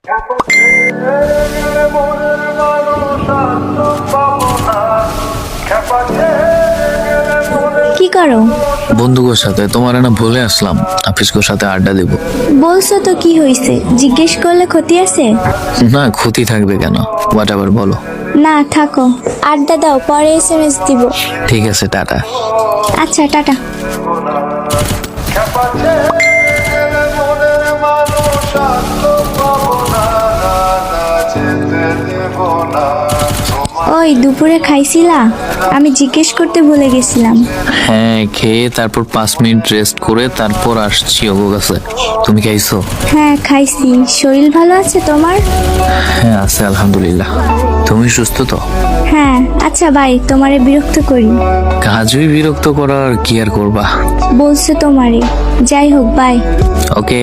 কি করো? বন্ধুদের সাথে তোমার না ভুলে আসলাম, আফিসকোর সাথে আড্ডা দেব। বলছো তো কি হয়েছে? জিজ্ঞেস করলে ক্ষতি আছে? না, ক্ষতি থাকবে কেন? হোয়াট এভার বলো। না থাকো, আড্ডা দাও, পরে SMS দিব। ঠিক আছে, টাটা। আচ্ছা টাটা। ওই দুপুরে খাইছিলা? আমি জিজ্ঞেস করতে ভুলে গেছিলাম। হ্যাঁ, খেয়ে তারপর 5 মিনিট রেস্ট করে তারপর আসছি ওগো কাছে। তুমি খাইছো? হ্যাঁ খাইছি। শরীর ভালো আছে তোমার? হ্যাঁ আছে, আলহামদুলিল্লাহ। তুমি সুস্থ তো? হ্যাঁ। আচ্ছা ভাই, তোমারে বিরক্ত করি? কাজই বিরক্ত করার, কি আর করবা। বলছো তোমারে। যাই হোক, বাই। ওকে।